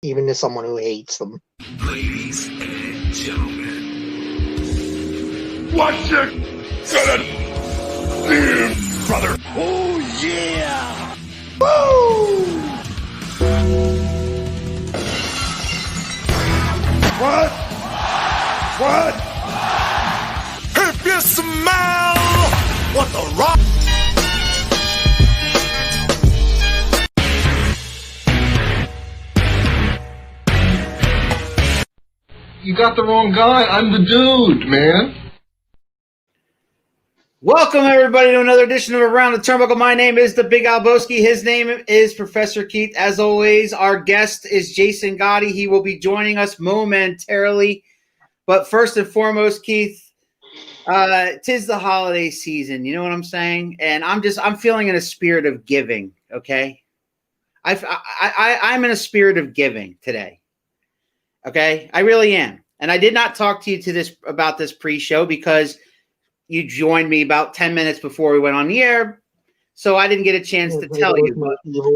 even to someone who hates them. Ladies and gentlemen, what you gonna do, brother? Oh yeah! Woo! What? If you smell what the rock. You got the wrong guy. I'm the dude, man. Welcome, everybody, to another edition of Around the Turnbuckle. My name is the Big Alboski. His name is Professor Keith. As always, our guest is Jason Gotti. He will be joining us momentarily. But first and foremost, Keith, tis the holiday season. You know what I'm saying? And I'm feeling in a spirit of giving, okay? I'm in a spirit of giving today. Okay, I really am. And I did not talk to you about this pre-show because you joined me about 10 minutes before we went on the air. So I didn't get a chance to tell you. But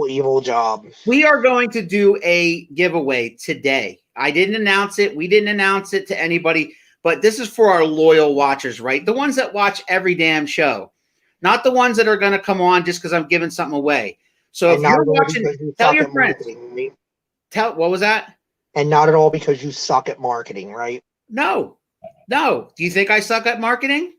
Evil job. we are going to do a giveaway today. I didn't announce it. We didn't announce it to anybody. But this is for our loyal watchers, right? The ones that watch every damn show. Not the ones that are going to come on just because I'm giving something away. So if you're watching, tell your friends. What was that? And not at all because you suck at marketing, right? No. Do you think I suck at marketing?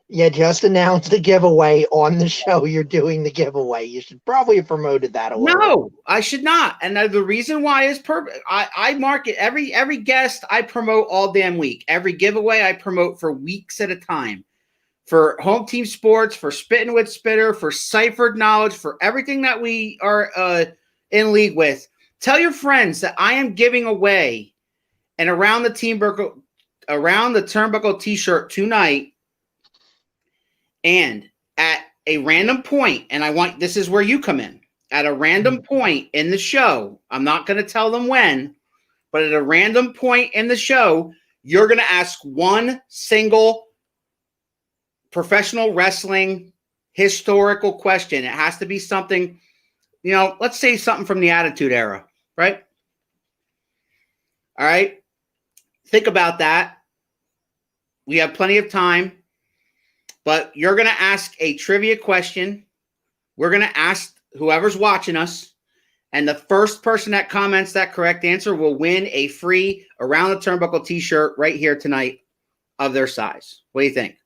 Yeah, just announced the giveaway on the show. You're doing the giveaway. You should probably have promoted that a little. No, I should not. And the reason why is I market every guest I promote all damn week. Every giveaway I promote for weeks at a time. For Home Team Sports, for Spittin' with Spitter, for Ciphered Knowledge, for everything that we are in league with. Tell your friends that I am giving away an Around the Turnbuckle t-shirt tonight, and at a random point, and this is where you come in. At a random point in the show, I'm not going to tell them when, but at a random point in the show, you're going to ask one single professional wrestling historical question. It has to be something, let's say something from the Attitude Era. Right? All right. Think about that. We have plenty of time, but you're going to ask a trivia question. We're going to ask whoever's watching us, and the first person that comments that correct answer will win a free Around the Turnbuckle t-shirt right here tonight of their size. What do you think?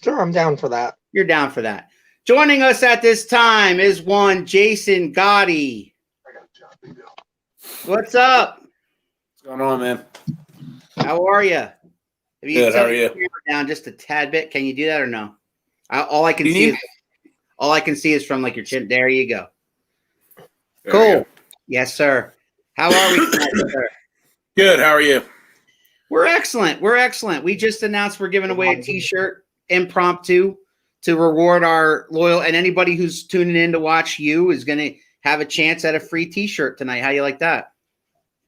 Sure, I'm down for that. You're down for that. Joining us at this time is one Jason Gotti. What's up? What's going on, man? How are you? Good. How are you? Down just a tad bit. Can you do that or no? All I can see is from like your chin. There you go. There cool. Yes, sir. How are we tonight, sir? Good. How are you? We're excellent. We just announced we're giving away a t-shirt impromptu to reward our loyal, and anybody who's tuning in to watch you is going to have a chance at a free t-shirt tonight. How you like that?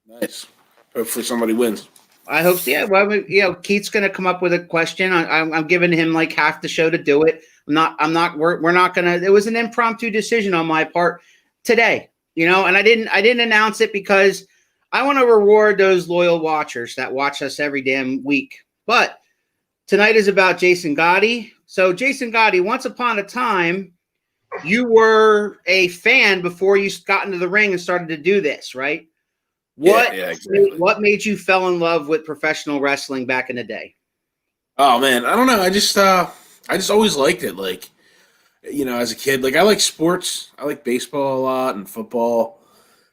Nice. Hopefully somebody wins. I hope so. Yeah. Well, Keith's going to come up with a question. I'm giving him like half the show to do it. We're not going to, it was an impromptu decision on my part today, and I didn't announce it because I want to reward those loyal watchers that watch us every damn week. But tonight is about Jason Gotti. So Jason Gotti, once upon a time, you were a fan before you got into the ring and started to do this, right? Exactly. What made you fell in love with professional wrestling back in the day? Oh man, I don't know. I just always liked it. Like, as a kid, like I like sports. I like baseball a lot and football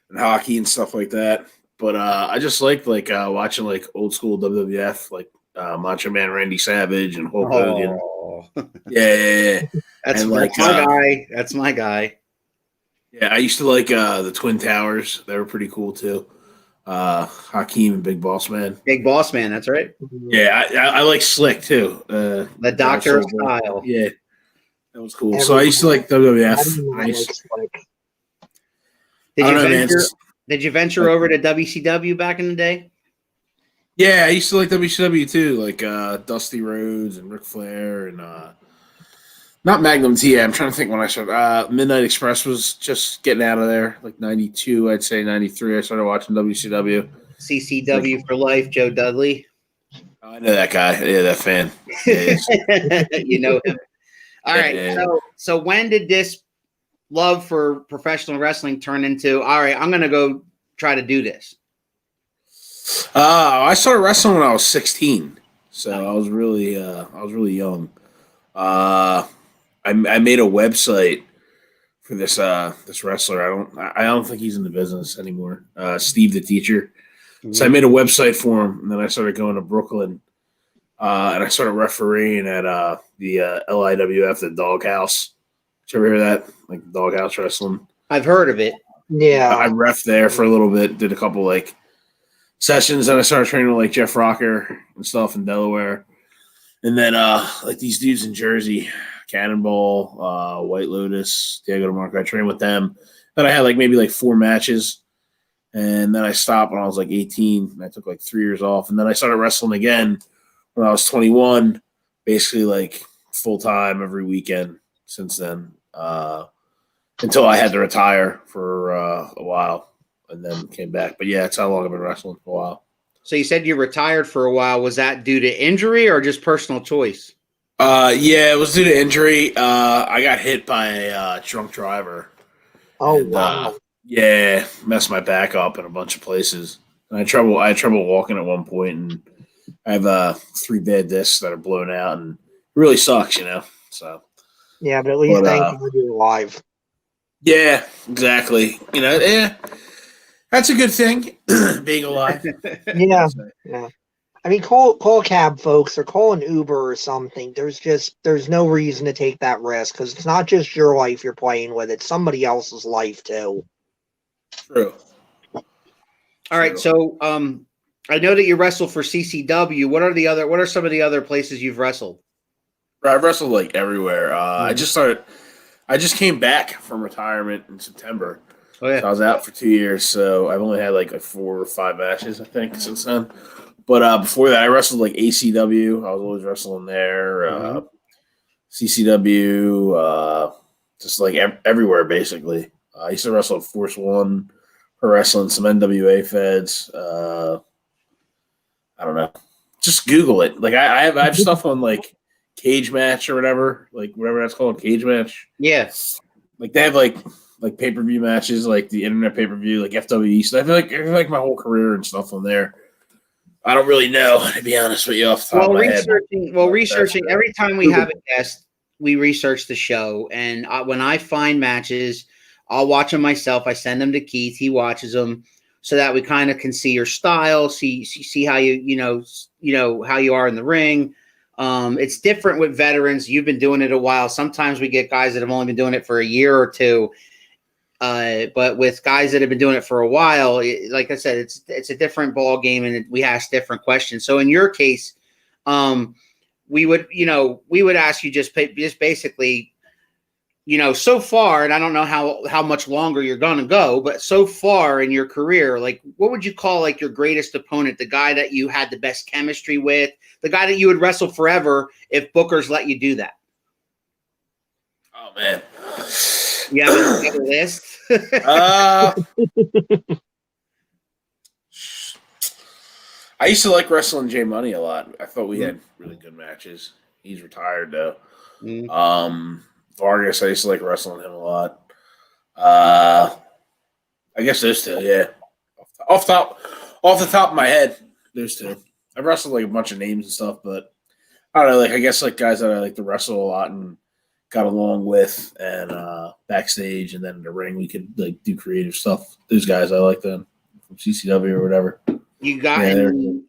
and hockey and stuff like that. But I just liked watching like old school WWF, like Macho Man Randy Savage and Hulk Hogan. Yeah. That's my guy. That's my guy. Yeah, I used to like the Twin Towers. They were pretty cool too. Hakeem and Big Boss Man. Big Boss Man, that's right. Yeah, I like Slick too. The Doctor style. Yeah, that was cool. So I used to like WWF. Did you venture over to WCW back in the day? Yeah, I used to like WCW too, like Dusty Rhodes and Ric Flair and Not Magnum TA. I'm trying to think when I started. Midnight Express was just getting out of there, like 92, I'd say 93. I started watching WCW. CCW for life, Joe Dudley. I know that guy. Yeah, that fan. Yeah, You know him. All right. Yeah. So when did this love for professional wrestling turn into, all right, I'm going to go try to do this? I started wrestling when I was 16, so I was really young. I made a website for this wrestler. I don't think he's in the business anymore. Steve the Teacher. So I made a website for him, and then I started going to Brooklyn, and I started refereeing at the LIWF, the Doghouse. Did you ever hear that? Like Doghouse Wrestling. I've heard of it. Yeah. I ref there for a little bit, did a couple like sessions, and I started training with like Jeff Rocker and stuff in Delaware. And then like these dudes in Jersey, Cannonball, White Lotus, Diego DeMarco, I trained with them. Then I had like maybe like 4 matches. And then I stopped when I was like 18. And I took like 3 years off. And then I started wrestling again when I was 21, basically like full time every weekend since then, until I had to retire for a while and then came back. But yeah, it's how long I've been wrestling for a while. So you said you retired for a while. Was that due to injury or just personal choice? Yeah, it was due to injury. I got hit by a drunk driver. Oh, And, wow. yeah, messed my back up in a bunch of places. And I had trouble walking at one point, and I have 3 bad discs that are blown out, and it really sucks, you know. So Yeah, but at least thankfully you're alive. yeah, exactly. You know, yeah, that's a good thing, being alive. Yeah. Yeah. I mean, call a cab, folks, or call an Uber or something. There's no reason to take that risk because it's not just your life you're playing with; it's somebody else's life too. True. All right. So I know that you wrestle for CCW. What are some of the other places you've wrestled? I've wrestled like everywhere. I just came back from retirement in September. Oh yeah. So I was out for 2 years, so I've only had like 4 or 5 matches, I think, since then. But before that, I wrestled like ACW. I was always wrestling there. CCW, just like everywhere, basically. I used to wrestle at Force One, pro wrestling, some NWA feds. I don't know. Just Google it. Like I have stuff on like Cage Match or whatever, like whatever that's called, Cage Match. Yeah. Like they have like pay-per-view matches, like the internet pay-per-view, like FWE. So I feel like my whole career and stuff on there. I don't really know, to be honest with you, off the top of my head. Researching. Every time we have a guest, we research the show, and when I find matches, I'll watch them myself. I send them to Keith. He watches them, so that we kind of can see your style, see how you how you are in the ring. It's different with veterans. You've been doing it a while. Sometimes we get guys that have only been doing it for a year or two. But with guys that have been doing it for a while, like I said, it's a different ball game, and we ask different questions. So in your case, we would ask you just basically, so far, and I don't know how much longer you're gonna go, but so far in your career, like what would you call like your greatest opponent, the guy that you had the best chemistry with, the guy that you would wrestle forever if bookers let you do that? Oh man. You have a list? I used to like wrestling J Money a lot. I thought we had really good matches. He's retired though. Vargas, I used to like wrestling him a lot. I guess those two, yeah. Off the top of my head, those two. I've wrestled like a bunch of names and stuff, but I don't know. Like I guess like guys that I like to wrestle a lot and got along with, and backstage, and then in the ring we could like do creative stuff. Those guys I like them from CCW or whatever. You got any,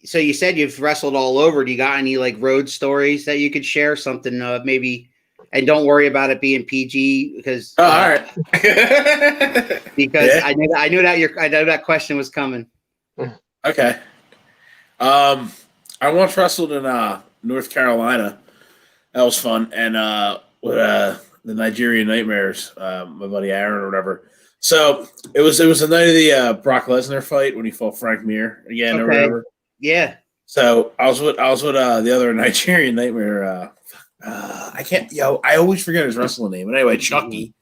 so you said you've wrestled all over. Do you got any like road stories that you could share? Something maybe, and don't worry about it being PG because all right. Because yeah. I knew that question was coming. Okay. I once wrestled in North Carolina. That was fun, and with the Nigerian Nightmares, my buddy Aaron or whatever. So it was the night of the Brock Lesnar fight when he fought Frank Mir again or whatever. Yeah. So I was with the other Nigerian Nightmare I can't. I always forget his wrestling name. But anyway, Chucky.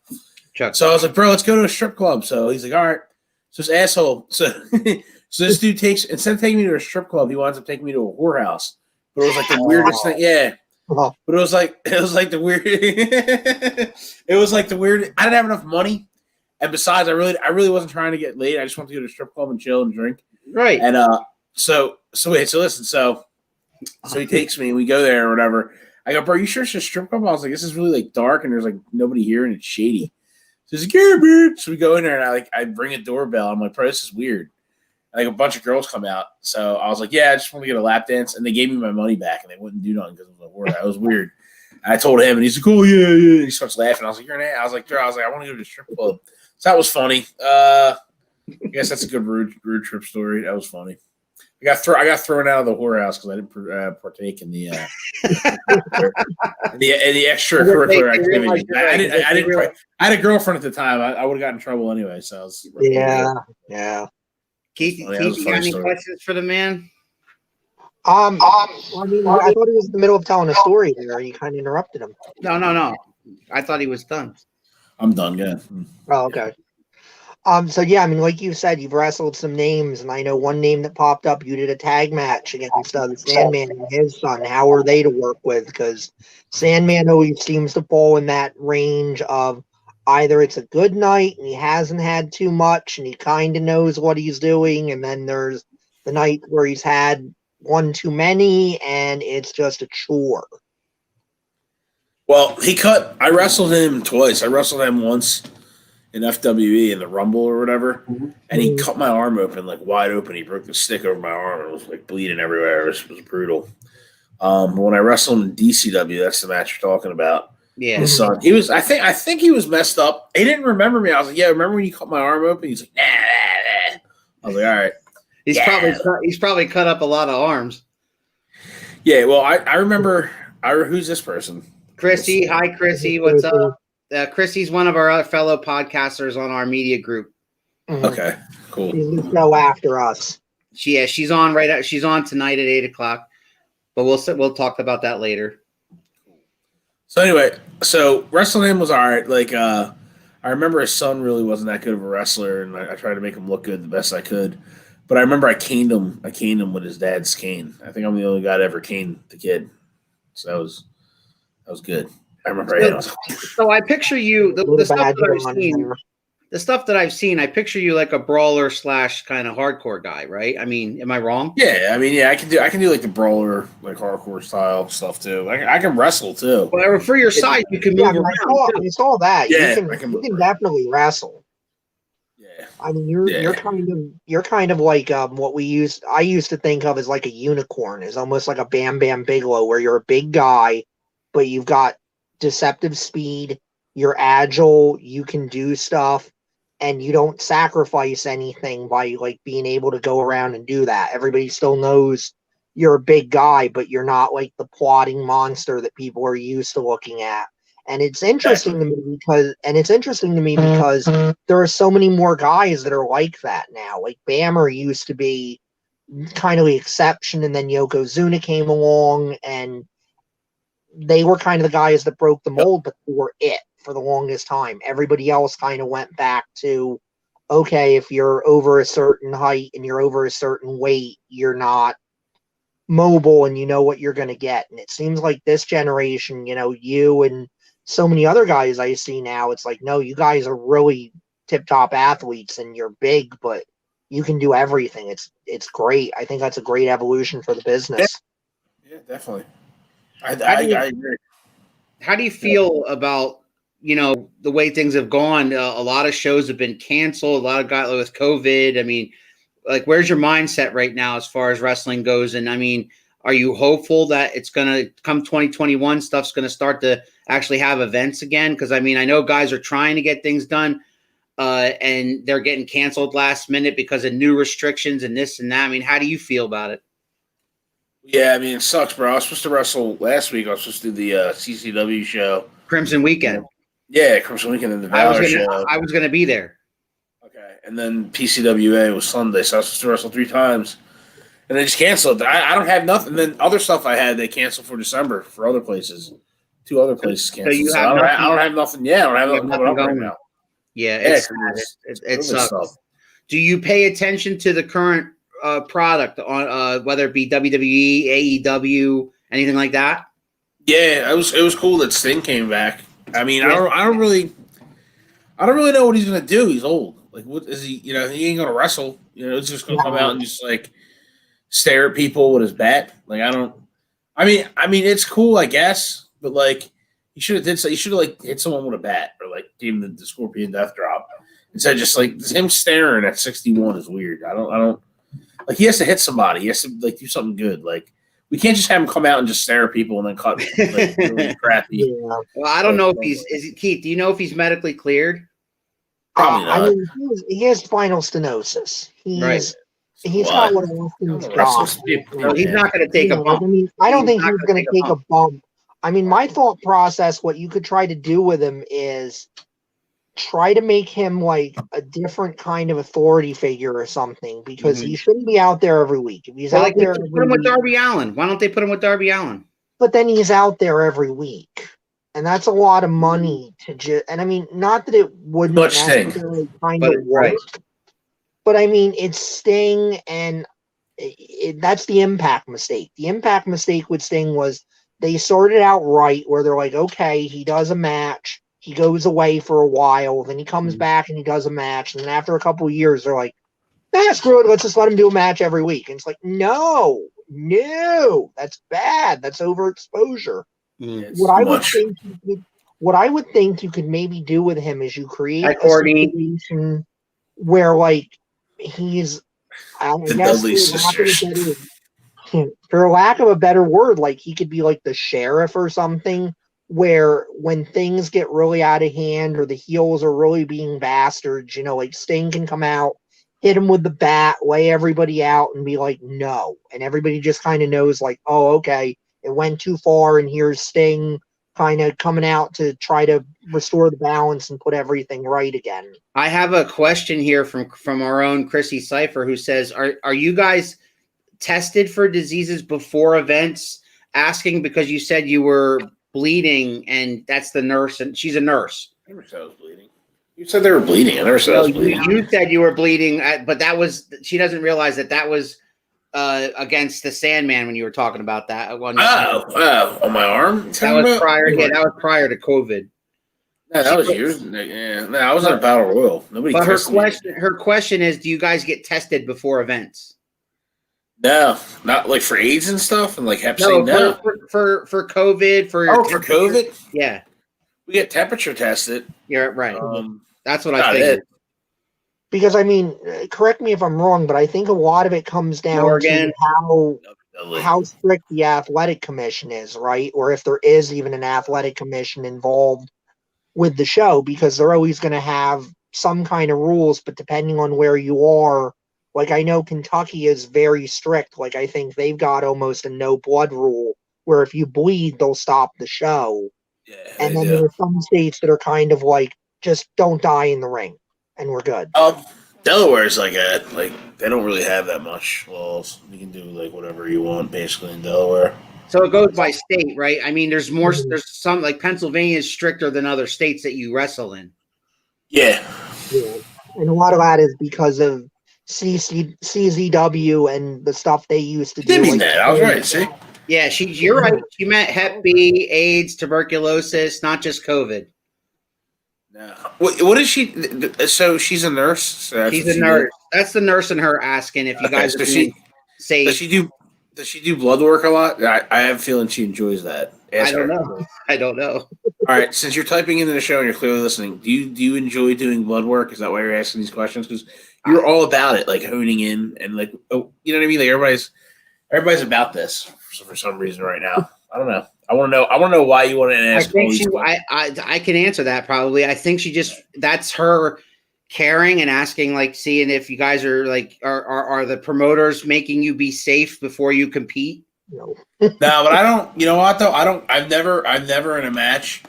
Chuck. So I was like, bro, let's go to a strip club. So he's like, all right. So this asshole. So this dude instead of taking me to a strip club, he winds up taking me to a whorehouse. But it was like the weirdest thing. Yeah. Oh, But it was like the weird. It was like the weird. I didn't have enough money, and besides, I really wasn't trying to get laid. I just wanted to go to a strip club and chill and drink. Right. And so listen. So he takes me, and we go there or whatever. I go, bro, you sure it's a strip club? I was like, this is really like dark, and there's like nobody here, and it's shady. So he's like, yeah, man. So we go in there, and I ring a doorbell. I'm like, bro, this is weird. Like a bunch of girls come out. So I was like, yeah, I just want to get a lap dance. And they gave me my money back and they wouldn't do nothing because it was a word. That was weird. And I told him and he's like, oh, yeah. And he starts laughing. I was like, you're an ass. I was like, I want to go to the strip club. So that was funny. I guess that's a good road trip story. That was funny. I got thrown out of the whorehouse because I didn't partake in the the extracurricular activities. I had a girlfriend at the time. I would have gotten in trouble anyway. So I was yeah. Keith, you got any questions for the man? I mean, I thought he was in the middle of telling a story there. You kind of interrupted him. No. I thought he was done. I'm done. Yeah. Oh, okay. So yeah, I mean, like you said, you've wrestled some names, and I know one name that popped up. You did a tag match against the Sandman and his son. How are they to work with? Because Sandman always seems to fall in that range of either it's a good night and he hasn't had too much and he kind of knows what he's doing, and then there's the night where he's had one too many and it's just a chore. Well, I wrestled him twice. I wrestled him once in FWE in the Rumble or whatever, and he cut my arm open, like wide open. He broke the stick over my arm and it was like bleeding everywhere. It was brutal. But when I wrestled in DCW, that's the match you're talking about. Yeah. His son. He was, I think he was messed up. He didn't remember me. I was like, yeah, remember when you cut my arm open? He's like, nah. I was like, all right. He's probably cut up a lot of arms. Yeah, well, I remember. Who's this person? Chrissy. Hi, Chrissy. What's up? Chrissy's one of our fellow podcasters on our media group. Okay, cool. She's the show after us. She's on she's on tonight at 8:00, but we'll talk about that later. So anyway, wrestling him was all right. Like, I remember his son really wasn't that good of a wrestler, and I tried to make him look good the best I could. But I remember I caned him. I caned him with his dad's cane. I think I'm the only guy that ever caned the kid. So that was good. I remember. So I picture you the stuff that I've seen. I picture you like a brawler / kind of hardcore guy, right? I mean, am I wrong? Yeah, I mean, yeah, I can do like the brawler, like hardcore style stuff too. I can wrestle too. Well, for your size, you can move around. I saw that. Yeah, you can definitely wrestle. Yeah, I mean, you're kind of like what I used to think of as like a unicorn, is almost like a Bam Bam Bigelow, where you're a big guy, but you've got deceptive speed. You're agile. You can do stuff. And you don't sacrifice anything by like being able to go around and do that. Everybody still knows you're a big guy, but you're not like the plotting monster that people are used to looking at. And it's interesting to me because there are so many more guys that are like that now. Like Bammer used to be kind of the exception, and then Yokozuna came along, and they were kind of the guys that broke the mold, but they were it for the longest time. Everybody else kind of went back to, okay, if you're over a certain height and you're over a certain weight, you're not mobile and you know what you're going to get. And it seems like this generation, you and so many other guys I see now, it's like, no, you guys are really tip-top athletes and you're big, but you can do everything. It's great. I think that's a great evolution for the business. Yeah, definitely. I agree. How do you feel about the way things have gone? A lot of shows have been canceled. A lot of guys with COVID. I mean, like, where's your mindset right now as far as wrestling goes? And I mean, are you hopeful that it's going to come 2021, stuff's going to start to actually have events again? Because I mean, I know guys are trying to get things done and they're getting canceled last minute because of new restrictions and this and that. I mean, how do you feel about it? Yeah, I mean, it sucks, bro. I was supposed to wrestle last week. I was supposed to do the CCW show. Crimson Weekend. Yeah, Crimson Weekend and the Valor show. I was going to be there. Okay, and then PCWA was Sunday, so I was supposed to wrestle 3 times. And they just canceled. I don't have nothing. And then other stuff I had, they canceled for December for other places. two other places So canceled. you So have I don't have nothing. Yeah, I don't have you have nothing coming up nothing right going. now. Yeah, Yeah, it's sad. It COVID sucks. stuff. Do you pay attention to the current product on whether it be WWE, AEW, anything like that? Yeah, it was cool that Sting came back. I mean, Yeah. I don't really know what he's gonna do. He's old. Like, what is he? You know, he ain't gonna wrestle. You know, he's just gonna come out and just like stare at people with his bat. Like, I don't. I mean, it's cool, I guess, but like, he should have did so. He should have like hit someone with a bat or like gave him the Scorpion Death Drop instead of just like him staring at 61 is weird. I don't like. He has to hit somebody. He has to like do something good. Like, we can't just have him come out and just stare at people and then cut like really crappy. Yeah. Well, I don't know if Keith. Do you know if he's medically cleared? Probably I not. mean, he has spinal stenosis. Right. He's got what Austin's got. So he's not going to take a bump. I mean, I don't think not he's gonna going to take a bump. I mean, my thought process, what you could try to do with him is try to make him like a different kind of authority figure or something, because he shouldn't be out there every week. If he's out there, put him with Darby Allin. Why don't they put him with Darby Allin? But then he's out there every week, and that's a lot of money to just. And I mean, not that it wouldn't necessarily kind of work, but I mean, it's Sting, and that's the Impact mistake. The Impact mistake with Sting was they sorted out right, where they're like, okay, he does a match, he goes away for a while, then he comes back and he does a match, and then after a couple of years, they're like, screw it, let's just let him do a match every week. And it's like, no, that's bad. That's overexposure. What I would think you could maybe do with him is you create a situation where like he's, I guess, for lack of a better word, like he could be like the sheriff or something, where when things get really out of hand or the heels are really being bastards, you know, like Sting can come out, hit him with the bat, lay everybody out, and be like, no. And everybody just kind of knows, like, oh, okay, it went too far, and here's Sting kind of coming out to try to restore the balance and put everything right again. I have a question here from our own Chrissy Cypher, who says, are you guys tested for diseases before events? Asking because you said you were bleeding, and that's the nurse, and she's a nurse. I never said I was bleeding. You said they were bleeding. I never said I was bleeding. You said you were bleeding, but that was, she doesn't realize that was against the Sandman when you were talking about that. On my arm? That was prior. Yeah, that was prior to COVID. No, that was years. Yeah, no, I was in a battle royal. Nobody. But her question is, do you guys get tested before events? No, not like for AIDS and stuff and like Hep C. No, for COVID. For COVID. Yeah, we get temperature tested. You're right. That's what I figured. Because I mean, correct me if I'm wrong, but I think a lot of it comes down to how strict the athletic commission is, right? Or if there is even an athletic commission involved with the show, because they're always going to have some kind of rules, but depending on where you are, like I know Kentucky is very strict. Like I think they've got almost a no blood rule where if you bleed, they'll stop the show. Yeah, and then there are some states that are kind of like, just don't die in the ring and we're good. Delaware's like that. Like they don't really have that much laws. You can do like whatever you want basically in Delaware. So it goes by state, right? I mean, there's more. There's some like Pennsylvania is stricter than other states that you wrestle in. Yeah. And a lot of that is because of CZW and the stuff they used to do. Didn't mean that. I was right. See. Yeah, you're right. She meant Hep B, AIDS, tuberculosis, not just COVID. No. What is she? So she's a nurse. So she's a nurse. That's the nurse in her asking if you guys are doing safe. Does she do blood work a lot? I have a feeling she enjoys that. I don't know. All right, since you're typing into the show and you're clearly listening, do you enjoy doing blood work? Is that why you're asking these questions? Because you're all about it, like honing in and like, oh, you know what I mean? Like everybody's about this for some reason right now. I don't know. I want to know why you want to ask. I can answer that probably. I think that's her caring and asking, like, seeing if you guys are like, are the promoters making you be safe before you compete? No. No, but I don't. You know what though? I've never in a match.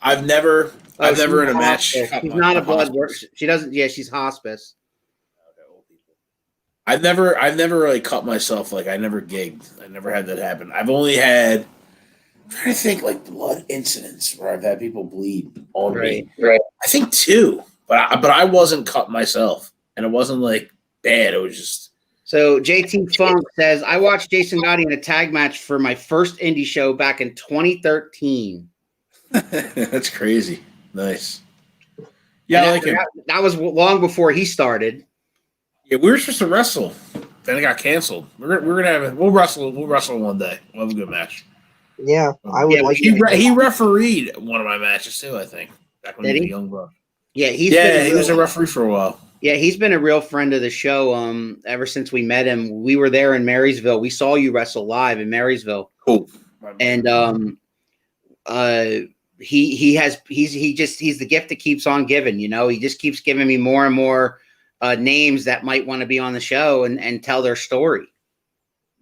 I've never in a match. She's not a blood work. She doesn't. Yeah, she's hospice. I've never really cut myself. Like I never gigged. I never had that happen. I've only had I'm trying to think like blood incidents where I've had people bleed on Right. me. Right. I think 2, but I wasn't cut myself, and it wasn't like bad. It was just. So JT Funk says, I watched Jason Gotti in a tag match for my first indie show back in 2013. That's crazy. Nice. Yeah, I like him. That was long before he started. Yeah, we were supposed to wrestle. Then it got canceled. We're gonna have it. We'll wrestle one day. We'll have a good match. Yeah, I would like. He refereed one of my matches too. I think back when he was a young buck. Yeah, he was a referee for a while. Yeah, he's been a real friend of the show. Ever since we met him, we were there in Marysville. We saw you wrestle live in Marysville. Cool. And he's the gift that keeps on giving. You know, he just keeps giving me more and more names that might want to be on the show and tell their story.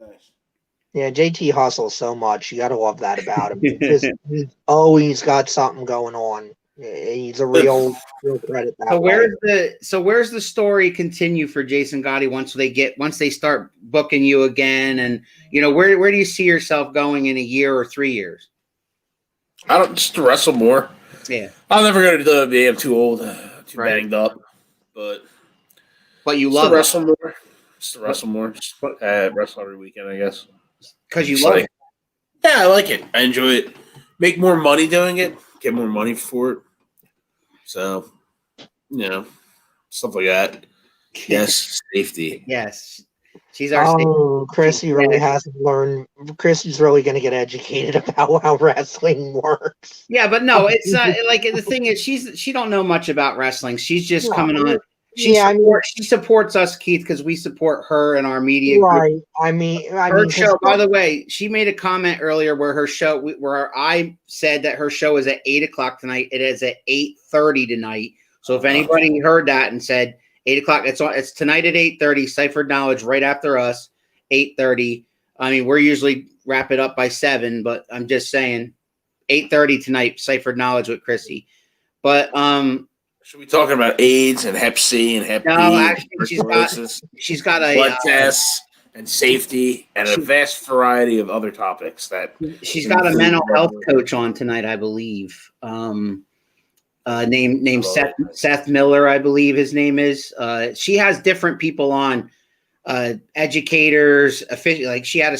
Nice. Yeah, JT hustles so much. You got to love that about him. He's always got something going on. He's a real credit. So where's the story continue for Jason Gotti once they start booking you again? And where do you see yourself going in a year or 3 years? I don't just to wrestle more. Yeah, I'll never go to WWE. I'm too old, too banged up. But you love to wrestle more. Just to wrestle more. Just wrestle every weekend, I guess. Because you love it. Yeah, I like it. I enjoy it. Make more money doing it. Get more money for it. So, stuff like that. Yes, safety. Yes. She's our Chrissy really hasn't learned. Chrissy's really going to get educated about how wrestling works. Yeah, but no, it's like the thing is she don't know much about wrestling. She's just coming on. She supports us, Keith, because we support her and our media right. Group. Her show, by the way, she made a comment earlier where I said that her show is at 8:00 tonight. It is at 8:30 tonight. So if anybody heard that and said 8:00, it's tonight at 8:30. Ciphered Knowledge right after us, 8:30. I mean, we're usually wrap it up by 7, but I'm just saying 8:30 tonight. Ciphered Knowledge with Chrissy, but should we be talking about AIDS and Hep C and Hep B? No, actually, she's got a blood tests and safety and a vast variety of other topics that she's got a mental health coach on tonight, I believe. Named Seth Miller, I believe his name is. She has different people on, educators, like she had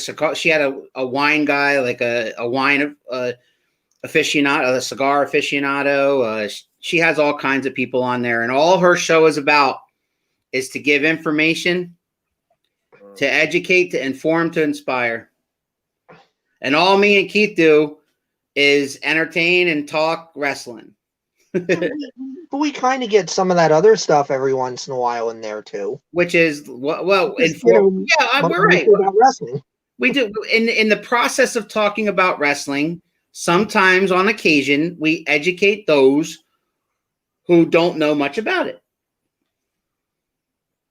a wine guy, like a wine aficionado, a cigar aficionado. She has all kinds of people on there, and all her show is about is to give information, to educate, to inform, to inspire. And all me and Keith do is entertain and talk wrestling. But we kind of get some of that other stuff every once in a while in there too. Which is inform. Yeah, we're right. About wrestling. We do in the process of talking about wrestling. Sometimes, on occasion, we educate those who don't know much about it.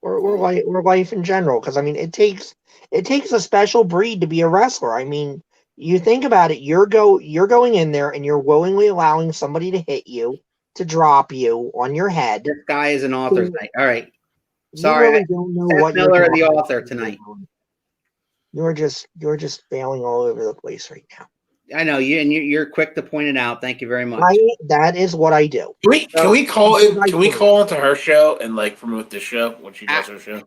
Or life in general, because I mean, it takes a special breed to be a wrestler. I mean, you think about it, you're going in there and you're willingly allowing somebody to hit you, to drop you on your head. This guy is an author tonight. All right, sorry, you really don't know what Miller, the author tonight. You're just failing all over the place right now. I know you, and you're quick to point it out. Thank you very much. That is what I do. Can we call into her show and like promote this show when she does her show?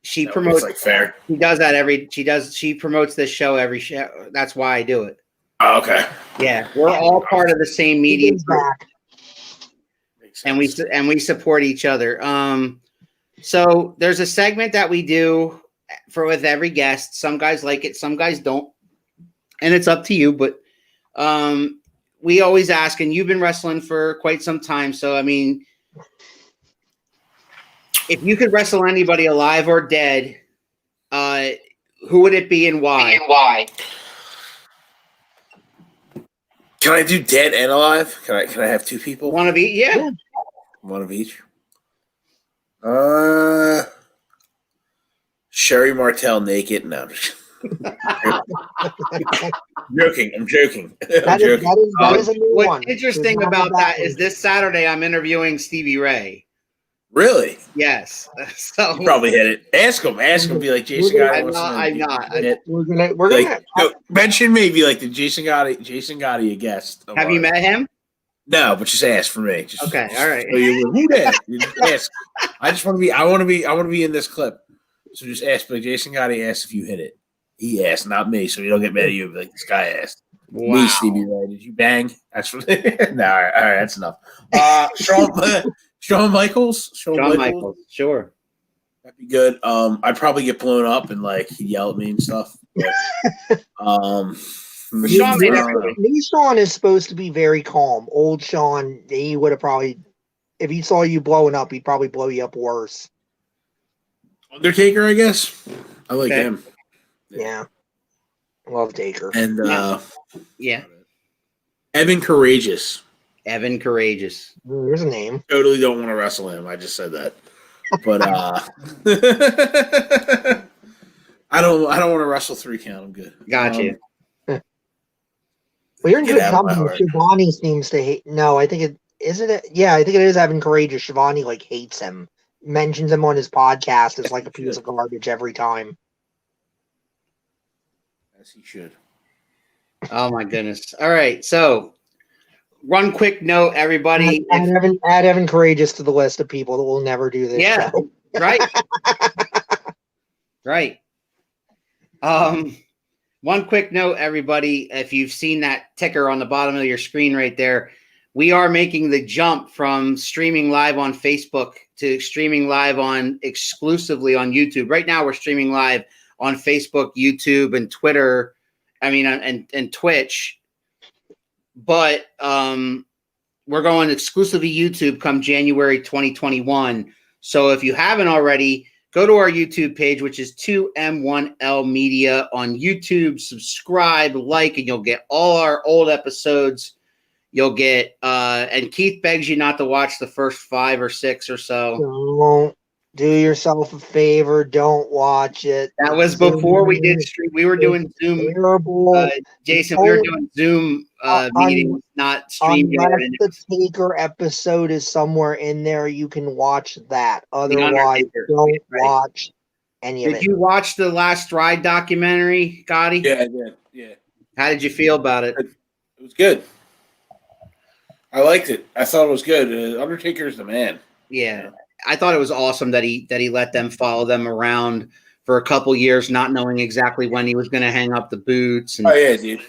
She promotes like fair. She does that she promotes this show every show. That's why I do it. Oh, okay. Yeah, we're all part of the same media group. And we support each other. So there's a segment that we do with every guest. Some guys like it, some guys don't. And it's up to you, but we always ask, and you've been wrestling for quite some time. So, I mean, if you could wrestle anybody alive or dead, who would it be and why? Can I do dead and alive? Can I have 2 people? One of each? Yeah. One of each. Sherry Martel naked? No. I'm joking. What's interesting about that is this Saturday I'm interviewing Stevie Ray. Really? Yes. So You probably hit it. Ask him. Be like, Jason Gotti wants to know. I'm not. We're gonna Mention me. Be like, did Jason Gotti a guest? Have you met him? No, but just ask for me. Just, Okay, all right. So who that? You just ask. I just want to be. I want to be in this clip. So just ask. Like Jason Gotti asked if you hit it. He asked, not me. So you don't get mad at you. Be like this guy asked. Wow. Me, Stevie Ray. Did you bang? That's what. No, all right. That's enough. Shawn Michaels. Shawn Michaels. Sure. That'd be good. I'd probably get blown up and like he'd yell at me and stuff. But, Shawn made everybody. New Shawn is supposed to be very calm. Old Shawn, he would have probably, if he saw you blowing up, he'd probably blow you up worse. Undertaker, I guess. I like him. Yeah. Love Taker. And yeah. Evan Courageous. Evan Courageous. There's a name. Totally don't want to wrestle him. I just said that. But I don't want to wrestle 3 count. I'm good. Gotcha. Well, you're in Get good out of my company. heart. Shivani seems to hate. No, I think it isn't it. Yeah, I think it is Evan Courageous. Shivani like hates him. Mentions him on his podcast as like a piece of garbage every time. As he should. Oh my goodness. All right. So one quick note, everybody. Add Evan Courageous to the list of people that will never do this show. Right. Right. One quick note, everybody. If you've seen that ticker on the bottom of your screen right there, we are making the jump from streaming live on Facebook to streaming live on exclusively on YouTube. Right now, we're streaming live on Facebook, YouTube, and Twitter. And Twitch. But we're going exclusively YouTube come January 2021. So if you haven't already, go to our YouTube page, which is 2M1L Media on YouTube. Subscribe, like, and you'll get all our old episodes. You'll get and Keith begs you not to watch the first 5 or 6 or so. Don't do yourself a favor. Don't watch it. That was before we did stream. We were doing Zoom. Terrible. Jason, we were doing Zoom meetings, not streaming. Unless the Taker episode is somewhere in there, you can watch that. Otherwise, don't watch any of it. Did you watch the Last Ride documentary, Gotti? Yeah, I did. Yeah. How did you feel about it? It was good. I liked it. I thought it was good. Undertaker's the man. Yeah. I thought it was awesome that he let them follow them around for a couple years, not knowing exactly when he was going to hang up the boots. And, oh yeah, dude.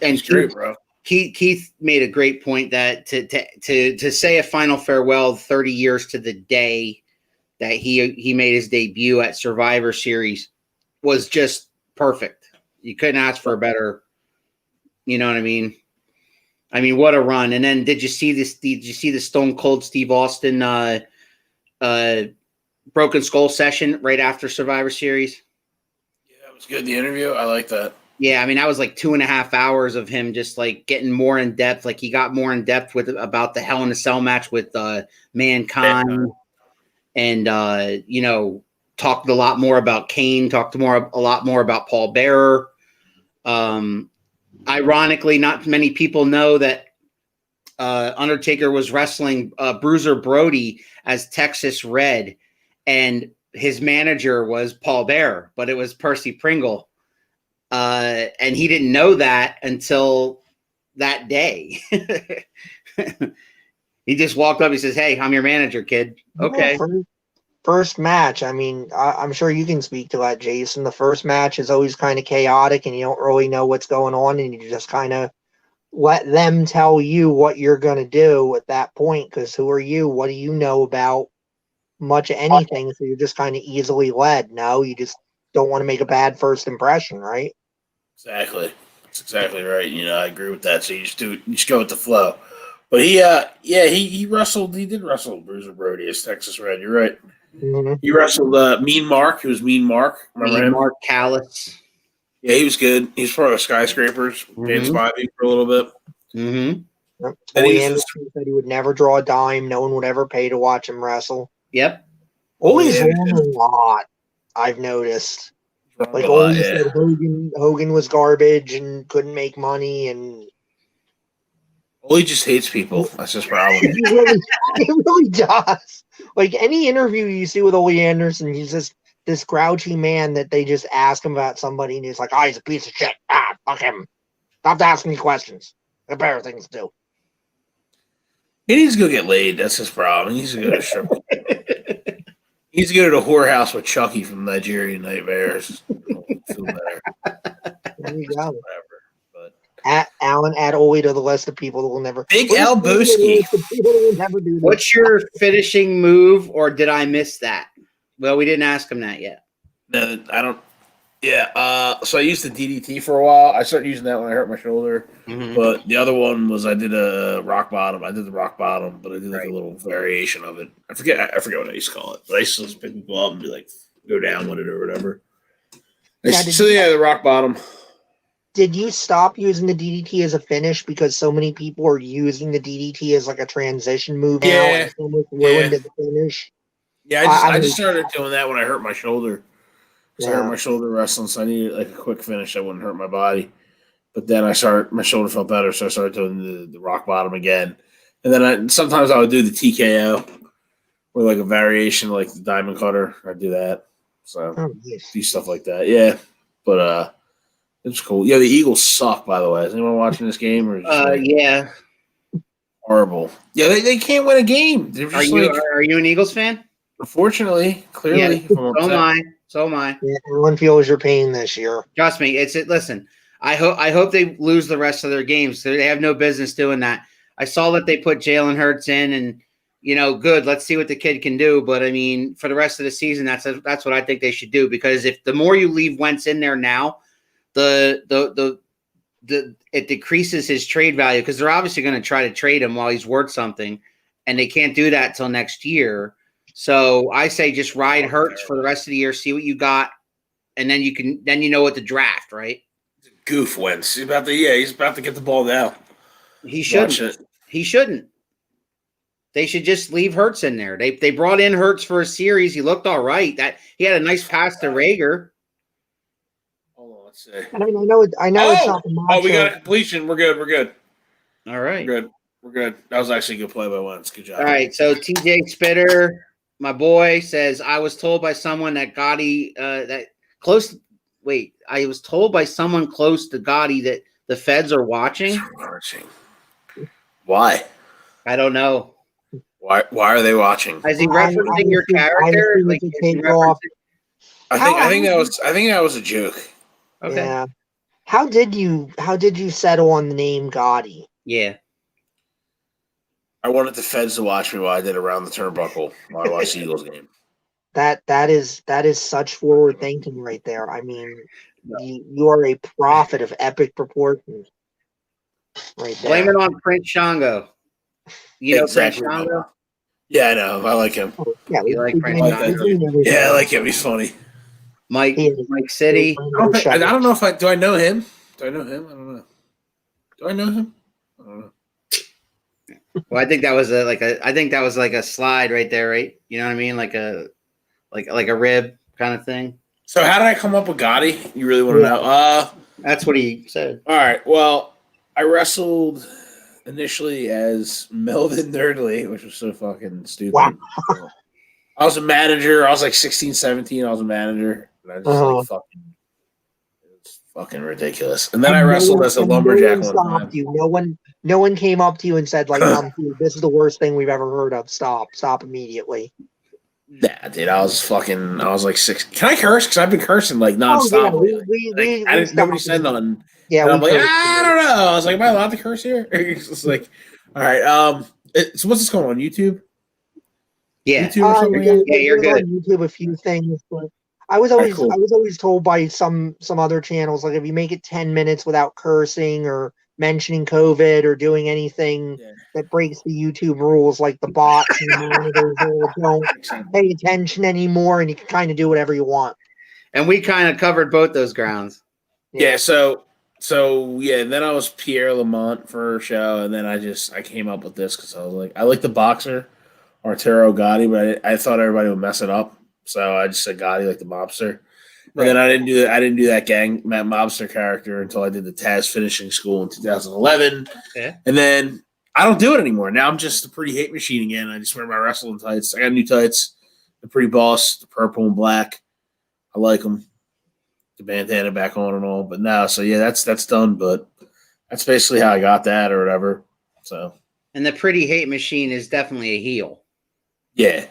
And Keith, great, bro. Keith made a great point that to say a final farewell 30 years to the day that he made his debut at Survivor Series was just perfect. You couldn't ask for a better. You know what I mean? I mean, what a run! And then, did you see this? Did you see the Stone Cold Steve Austin Broken Skull session right after Survivor Series? Yeah, that was good. The interview, I like that. Yeah, I mean, that was like 2.5 hours of him just like getting more in depth. Like he got more in depth with about the Hell in a Cell match with Mankind, and talked a lot more about Kane. Talked a lot more about Paul Bearer. Ironically, not many people know that Undertaker was wrestling Bruiser Brody as Texas Red, and his manager was Paul Bearer, but it was Percy Pringle. And he didn't know that until that day. He just walked up. He says, "Hey, I'm your manager, kid." Okay. First match. I mean, I'm sure you can speak to that, Jason. The first match is always kind of chaotic, and you don't really know what's going on, and you just kind of let them tell you what you're going to do at that point. Because who are you? What do you know about much of anything? So you're just kind of easily led. No, you just don't want to make a bad first impression, right? Exactly. That's exactly right. I agree with that. So you just go with the flow. But he wrestled. He did wrestle Bruiser Brody as Texas Red. You're right. Mm-hmm. He wrestled Mean Mark. He was Mean Mark. Remember him? Mark Callis. Yeah, he was good. He's part of Skyscrapers. Dance Bobby for a little bit. Mm-hmm. Yep. Ole Anderson said he would never draw a dime. No one would ever pay to watch him wrestle. Yep. Ole's won a lot, I've noticed. Like Ole said, Hogan was garbage and couldn't make money, and Ole just hates people. That's his problem. He really does. Like any interview you see with Ole Anderson, he's just this grouchy man that they just ask him about somebody, and he's like, "Oh, he's a piece of shit. Ah, fuck him. Stop asking me questions. Got better things to do." He needs to go get laid. That's his problem. He needs to go to a strip. He needs to go to the whorehouse with Chucky from Nigerian Nightmares. Feel better. There you go. Whatever. But At Alan, add Ole to the list of people that will never. Big We're just Al gonna Boski. list of people that will never do this. What's your finishing move, or did I miss that? Well, we didn't ask him that yet. no, I don't. Yeah. So I used the DDT for a while. I started using that when I hurt my shoulder. Mhm. But the other one was I did a rock bottom. I did the rock bottom, but I did like Right. a little variation of it. I forget what I used to call it. But I used to just pick people up and be like, go down with it or whatever. Yeah, The rock bottom. Did you stop using the DDT as a finish because so many people are using the DDT as like a transition move now Yeah. and it's almost ruined as a finish? Yeah, I just started doing that when I hurt my shoulder. So I Yeah. hurt my shoulder wrestling, so I needed like a quick finish that wouldn't hurt my body. But then my shoulder felt better, so I started doing the rock bottom again. And then sometimes I would do the TKO or like a variation like the diamond cutter. I'd do that. So Oh, yes. do stuff like that. Yeah. But it's cool. Yeah, the Eagles suck, by the way. Is anyone watching this game or Yeah. horrible? Yeah, they can't win a game. They're Are just you an Eagles fan? unfortunately, clearly. Yeah. So am I. So am I. Yeah, everyone feels your pain this year. Trust me. Listen. I hope they lose the rest of their games. They have no business doing that. I saw that they put Jalen Hurts in, and good. Let's see what the kid can do. But I mean, for the rest of the season, that's what I think they should do. Because if the more you leave Wentz in there now, it decreases his trade value because they're obviously going to try to trade him while he's worth something, and they can't do that till next year. So I say just ride Hurts for the rest of the year, see what you got, and then you know what to draft, right? Goof Wentz. He's about to get the ball now. He shouldn't. He shouldn't. They should just leave Hurts in there. They brought in Hurts for a series. He looked all right. That he had a nice pass to Rager. Hold on, let's see. I mean, I know it's not the macho. Oh, we got a completion. We're good. All right. We're good. That was actually a good play by Wentz. Good job. All right. So TJ Spitter, my boy, says I was told by someone that Gotti I was told by someone close to Gotti that the feds are watching. Why? I don't know. Why are they watching? Is he referencing your character? Like, is he referencing- I think that was a joke. Okay. Yeah. How did you settle on the name Gotti? Yeah. I wanted the feds to watch me while I did Around the Turnbuckle while I watched the Eagles game. That is such forward thinking right there. I mean, you are a prophet of epic proportions. Right there. Blame it on Prince Shango. You know Exactly. Prince Shango? Yeah, I know. I like him. Yeah, You like Prince we Shango? do everything. Yeah, I like him. He's funny. Mike City. I don't know if do I know him? Do I know him? I don't know. Do I know him? I don't know. Well, I think that was like a slide right there, right? You know what I mean? Like a rib kind of thing. So how did I come up with Gotti? You really want to know? That's what he said. All right. Well, I wrestled initially as Melvin Nerdley, which was so fucking stupid. Wow. I was a manager. I was like 16, 17. I was a manager. And I just it was fucking ridiculous. And then I wrestled as a lumberjack one time. No one came up to you and said, like, this is the worst thing we've ever heard of. Stop immediately. Nah, dude, I was like 6. Can I curse? Because I've been cursing like nonstop. Nobody said nothing. Yeah, and I'm like, I don't know. I was like, am I allowed to curse here? It's just like, all right. So what's this going on YouTube? Yeah, YouTube or something? Yeah, you're good. On YouTube a few things, but I was always told by some other channels, like if you make it 10 minutes without cursing or mentioning COVID or doing anything that breaks the YouTube rules, like the bots and the monitors don't pay attention anymore, and you can kind of do whatever you want. And we kind of covered both those grounds. Yeah. So then I was Pierre Lamont for a show, and then I came up with this because I was like, I like the boxer Arturo Gotti, but I thought everybody would mess it up, so I just said Gotti like the mobster. And then I didn't do that mobster character until I did the Taz finishing school in 2011. Okay. And then I don't do it anymore. Now I'm just a pretty hate machine again. I just wear my wrestling tights. I got new tights. The pretty boss, the purple and black. I like them. The bandana back on and all. But no, so yeah, that's done. But that's basically how I got that or whatever. So. And the pretty hate machine is definitely a heel. Yeah.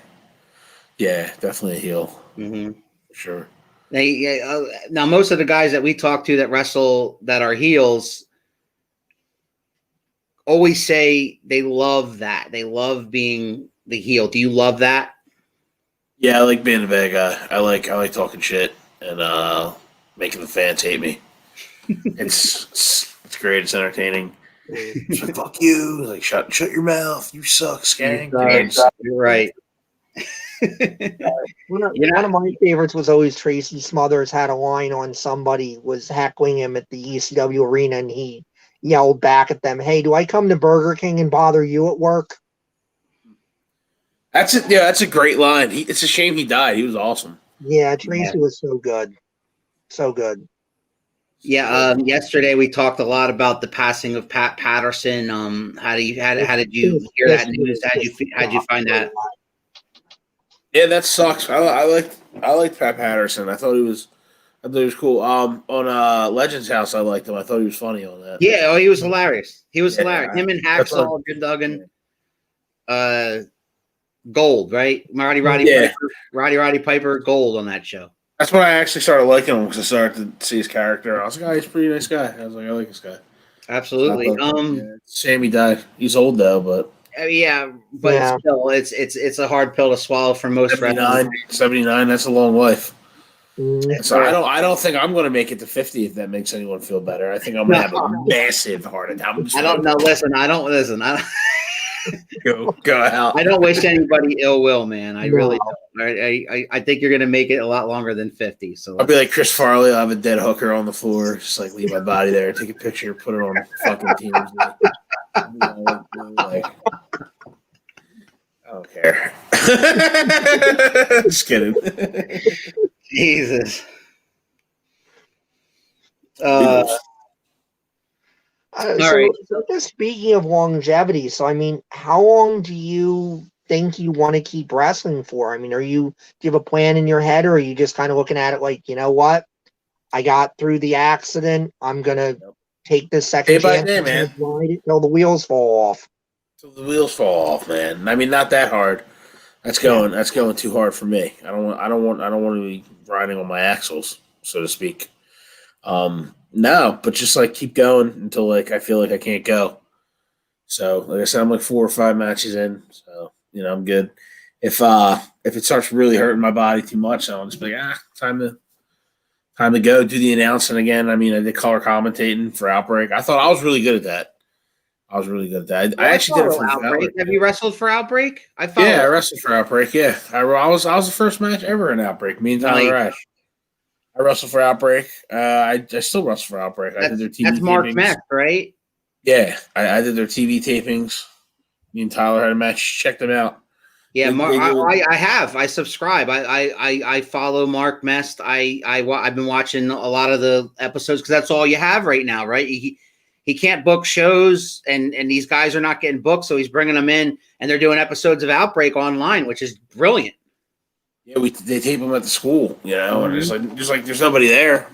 Yeah, definitely a heel. Mm-hmm. For sure. Now, most of the guys that we talk to that wrestle that are heels always say they love that. They love being the heel. Do you love that? Yeah, I like being a bad guy. I like talking shit and making the fans hate me. It's great. It's entertaining. It's like, fuck you. Like, shut your mouth. You suck, skank. You're right. One of my favorites was always Tracy Smothers had a line on somebody was heckling him at the ECW arena, and he yelled back at them, "Hey, do I come to Burger King and bother you at work?" That's it. Yeah, that's a great line. It's a shame he died. He was awesome. Yeah, Tracy was so good, so good. Yeah. Yesterday we talked a lot about the passing of Pat Patterson. How did you hear that news? How'd you find that? Yeah, that sucks. I liked Pat Patterson. I thought he was cool. On Legends House, I liked him. I thought he was funny on that. Yeah, he was hilarious. He was hilarious. Him and Hacksaw, Jim Duggan, Gold, right? Roddy Piper, Gold on that show. That's when I actually started liking him because I started to see his character. I was like, oh, he's a pretty nice guy. I was like, I like this guy. Absolutely. Shame he died. He's old though, but. Still, it's a hard pill to swallow for most 79, that's a long life. Mm-hmm. So I don't think I'm going to make it to 50 if that makes anyone feel better. I think I'm going to have a massive heart attack. I don't know. Listen. Go out. I don't wish anybody ill will, man. I really don't. I think you're going to make it a lot longer than 50. So I'll be like Chris Farley. I'll have a dead hooker on the floor. Just like leave my body there, take a picture, put it on fucking Teams. Like, I don't care. Just kidding. Jesus. So just speaking of longevity, so I mean, how long do you think you want to keep wrestling for? I mean, do you have a plan in your head, or are you just kind of looking at it like, you know what? I got through the accident. I'm gonna take this second chance man. Until the wheels fall off. Till the wheels fall off, man. I mean, not that hard. That's going too hard for me. I don't want to be riding on my axles, so to speak. No, but just like keep going until like I feel like I can't go. So like I said, I'm like 4 or 5 matches in, so I'm good. If it starts really hurting my body too much, I'll just be like, time to go do the announcing again. I mean, I did color commentating for Outbreak. I thought I was really good at that. I actually did it for Outbreak. Have you wrestled for Outbreak? I wrestled for Outbreak. Yeah, I was the first match ever in Outbreak. Me and Tyler Ash. I wrestled for Outbreak. I still wrestle for Outbreak. I did their TV. That's Mark Mack, right? Yeah, I did their TV tapings. Me and Tyler had a match. Check them out. Yeah, I have. I subscribe. I follow Mark Mest. I've been watching a lot of the episodes because that's all you have right now, right? He can't book shows, and these guys are not getting booked, so he's bringing them in, and they're doing episodes of Outbreak online, which is brilliant. Yeah, they tape them at the school, and it's like there's nobody there,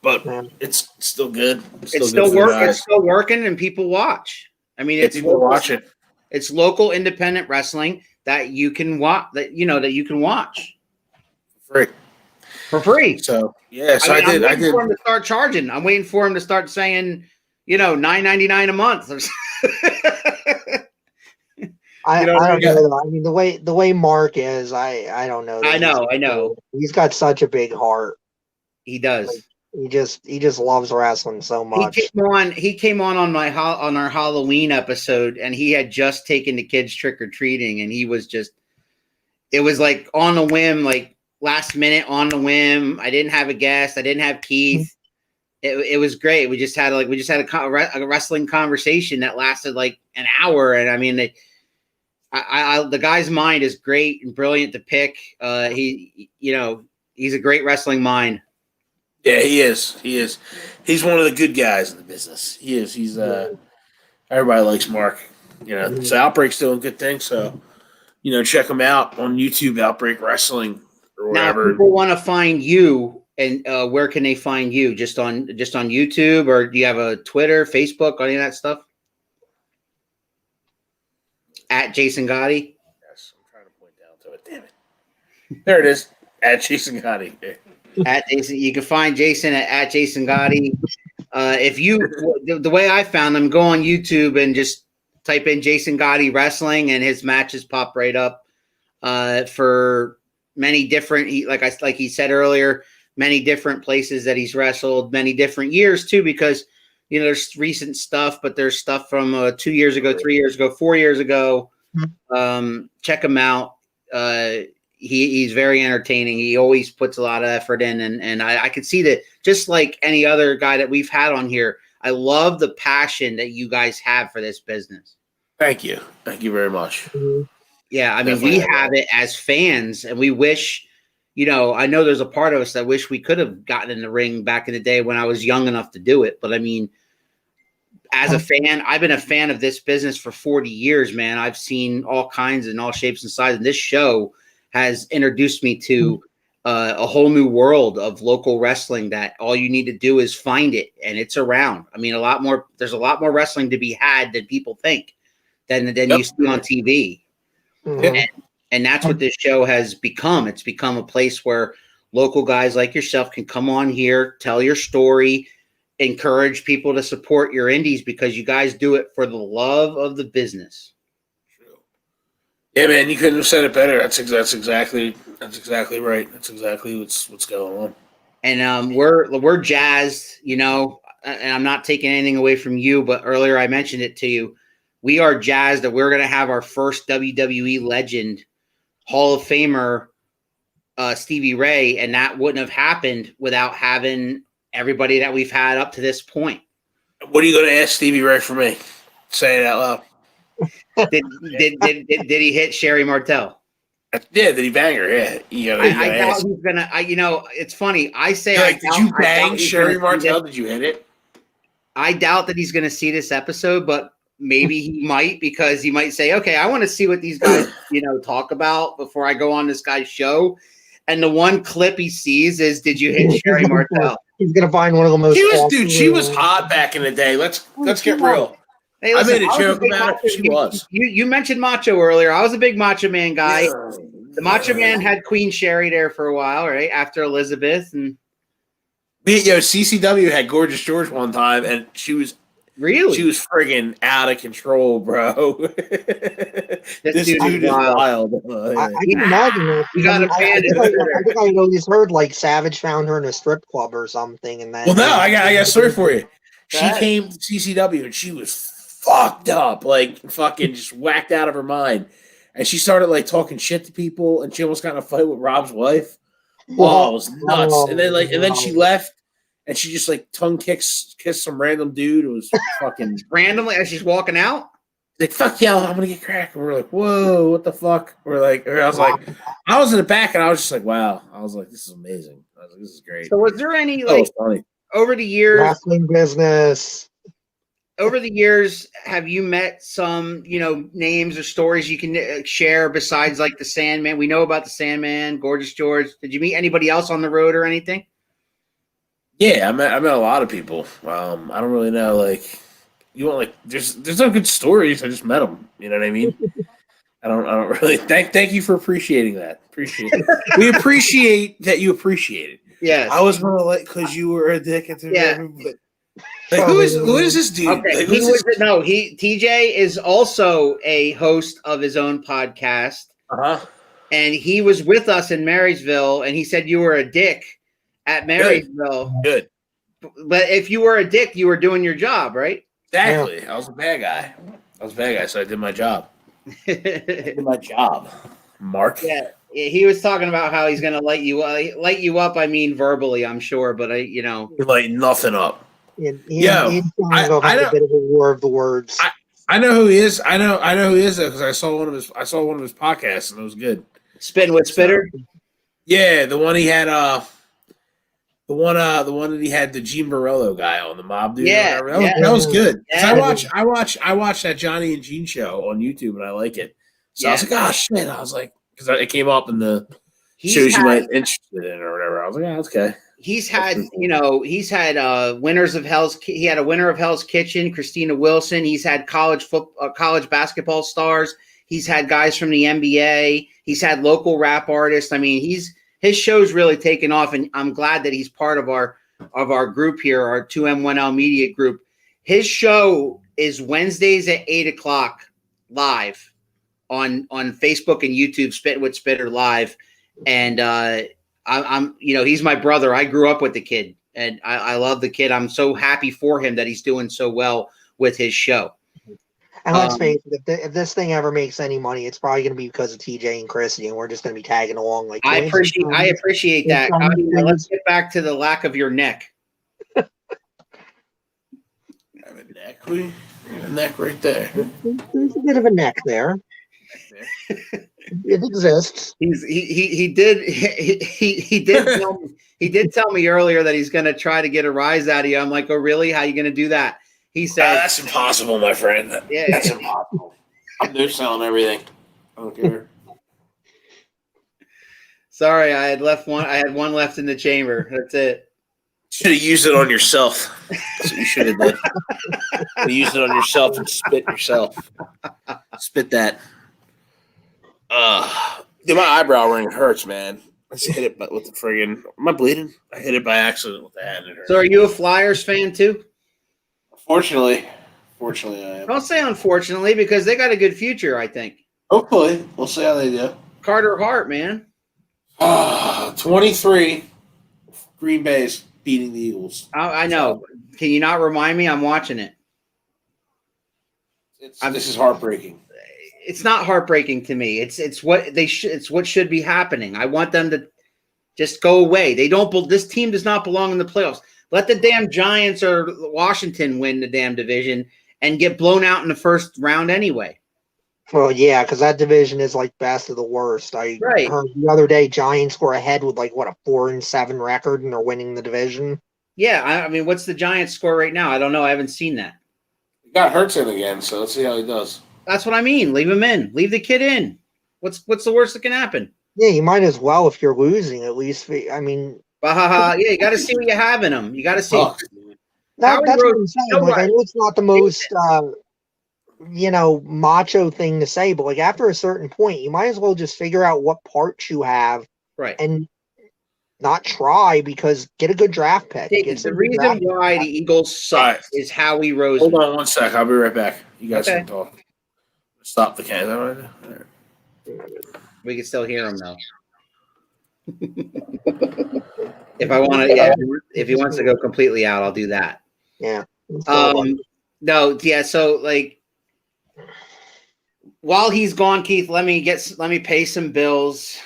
but it's still good. It's still working, and people watch. I mean, people watch it. It's local independent wrestling that you can watch. That you can watch for free. So yeah, I did. I'm waiting for him to start charging. I'm waiting for him to start saying, $9.99 a month. I don't know. I mean, the way Mark is, I don't know. I know. He's got such a big heart. He does. Like, he just loves wrestling so much. He came on our Halloween episode, and he had just taken the kids trick or treating, and he was just. It was like on a whim, like last minute on the whim. I didn't have a guest. I didn't have Keith. It was great. We just had a wrestling conversation that lasted like an hour, and I mean, the guy's mind is great and brilliant to pick. He's a great wrestling mind. Yeah, he is. He's one of the good guys in the business. He is. He's everybody likes Mark. You know, so Outbreak's doing good things. So, you know, check them out on YouTube, Outbreak Wrestling or Now, if whatever. people want to find you, and where can they find you? Just on YouTube, or do you have a Twitter, Facebook, any of that stuff? At Jason Gotti. Yes, I'm trying to point down to it. Damn it. There it is. At Jason Gotti. At Jason, you can find Jason at Jason Gotti. If you the way I found him, go on YouTube and just type in Jason Gotti wrestling, and his matches pop right up. For many different, like he said earlier, many different places that he's wrestled, many different years too, because you know there's recent stuff, but there's stuff from 2 years ago, 3 years ago, 4 years ago. Check him out. He's very entertaining. He always puts a lot of effort in, and I can see that just like any other guy that we've had on here. I love the passion that you guys have for this business. Thank you. Thank you very much. Yeah, I mean, we have it as fans, and we wish, you know, I know there's a part of us that wish we could have gotten in the ring back in the day when I was young enough to do it. But I mean, as a fan, I've been a fan of this business for 40 years, man. I've seen all kinds and all shapes and sizes. And this show has introduced me to a whole new world of local wrestling that all you need to do is find it, and it's around. I mean, there's a lot more wrestling to be had than people think than you see on TV. And that's what this show has become. It's become a place where local guys like yourself can come on here, tell your story, encourage people to support your indies because you guys do it for the love of the business. True. Yeah, man, you couldn't have said it better. That's exactly right. That's exactly what's going on. And we're jazzed, you know, and I'm not taking anything away from you, but earlier I mentioned it to you. We are jazzed that we're going to have our first WWE legend, Hall of Famer, Stevie Ray, and that wouldn't have happened without having everybody that we've had up to this point. What are you going to ask Stevie Ray for me? Say it out loud. Did he hit Sherry Martel? Yeah, did he bang her? Yeah, I doubt he's gonna. You know, it's funny. I say, did you bang Sherry Martel? Did you hit it? I doubt that he's going to see this episode, but maybe he might, because he might say, okay, I want to see what these guys, you know, talk about before I go on this guy's show. And the one clip he sees is, did you hit Sherry Martel? He's going to find one of the most. She was hot back in the day. Let's get real. Hey, listen, I made a joke about it. She was. You mentioned Macho earlier. I was a big Macho Man guy. Yeah. The Macho Man had Queen Sherry there for a while, right? After Elizabeth. And CCW had Gorgeous George one time, and she was friggin' out of control, bro. This dude is wild. I can imagine that. I think I always heard like Savage found her in a strip club or something, and then. Well, no, I got a story for you. She came to CCW and she was fucked up, like fucking just whacked out of her mind, and she started like talking shit to people, and she almost got in a fight with Rob's wife. Oh, it was nuts. And then she left. And she just like tongue kissed some random dude. It was fucking randomly as she's walking out. Like, fuck y'all, I'm gonna get cracked. And we're like, whoa, what the fuck? I was in the back and I was just like, wow. I was like, this is amazing. I was like, this is great. So was there any funny. Over the years wrestling business? Over the years, have you met some, you know, names or stories you can share besides like the Sandman? We know about the Sandman, Gorgeous George. Did you meet anybody else on the road or anything? Yeah, I met a lot of people. I don't really know. Like, you want like there's no good stories. I just met them. You know what I mean? I don't really thank you for appreciating that. Appreciate it. We appreciate that you appreciate it. Yes. I was gonna like because you were a dick at the time, but like, who is this dude? Okay, like, TJ is also a host of his own podcast. And he was with us in Marysville, and he said you were a dick at Marysville. Good. But if you were a dick, you were doing your job, right? Exactly. Yeah. I was a bad guy. So I did my job. Mark. Yeah. He was talking about how he's going to light you up. I mean, verbally, I'm sure, but You're lighting nothing up. He's going to go have a bit of a war of the words. I know who he is. I know who he is because I saw one of his podcasts and it was good. Spin with Spitter. Yeah, the one he had. The one that he had the Gene Barello guy on, the mob dude. Yeah, or whatever. That was good. Yeah. I watched that Johnny and Gene show on YouTube, and I like it. So I was like, oh shit! I was like, because it came up in the shows you might interested in or whatever. I was like, yeah, that's okay. He's had, winners of Hell's. He had a winner of Hell's Kitchen, Christina Wilson. He's had college basketball stars. He's had guys from the NBA. He's had local rap artists. I mean, his show's really taken off, and I'm glad that he's part of our group here, our 2M1L Media Group. His show is Wednesdays at 8:00 live on Facebook and YouTube. Spit with Spitter live, and I'm he's my brother. I grew up with the kid, and I love the kid. I'm so happy for him that he's doing so well with his show. And let's face it, if this thing ever makes any money, it's probably going to be because of TJ and Chrissy, and we're just going to be tagging along. Like I appreciate that. Let's get back to the lack of your neck. I have a neck. A neck right there. There's a bit of a neck there. It exists. He did tell me earlier that he's going to try to get a rise out of you. I'm like, oh really? How are you going to do that? He said, that's impossible, my friend. Yeah, that's impossible. They're selling everything. I don't care. Sorry, I had one left in the chamber. That's it. Should have used it on yourself. That's what you should have done. You used it on yourself and spit yourself. Spit that. Dude, my eyebrow ring hurts, man. I just hit it with the friggin'. Am I bleeding? I hit it by accident with the hand. So, are you a Flyers fan too? Fortunately, I am. Don't say unfortunately, because they got a good future, I think. Hopefully. We'll see how they do. Carter Hart, man. 23. Green Bay's beating the Eagles. I know. Can you not remind me? I'm watching it. This is heartbreaking. It's not heartbreaking to me. It's what it's what should be happening. I want them to just go away. This team does not belong in the playoffs. Let the damn Giants or Washington win the damn division and get blown out in the first round anyway. Well, yeah, because that division is like best of the worst. I heard the other day Giants were ahead with like, what, a 4-7 record, and they're winning the division. Yeah, I mean, what's the Giants score right now? I don't know. I haven't seen that. He got Hurts in again, so let's see how he does. That's what I mean. Leave him in. Leave the kid in. What's the worst that can happen? Yeah, you might as well if you're losing, at least. I mean... Yeah, you got to see what you have in him. You got to see. That's what I'm saying. Like, I know it's not the most, macho thing to say, but like after a certain point, you might as well just figure out what parts you have, right, and not try, because get a good draft pick. The reason why the Eagles suck is Howie Roseman. Hold on one sec. I'll be right back. You guys can talk. Stop the can. Right. We can still hear him though. If I want to, if he wants to go completely out, I'll do that. Yeah. No, yeah. So like, while he's gone, Keith, let me pay some bills.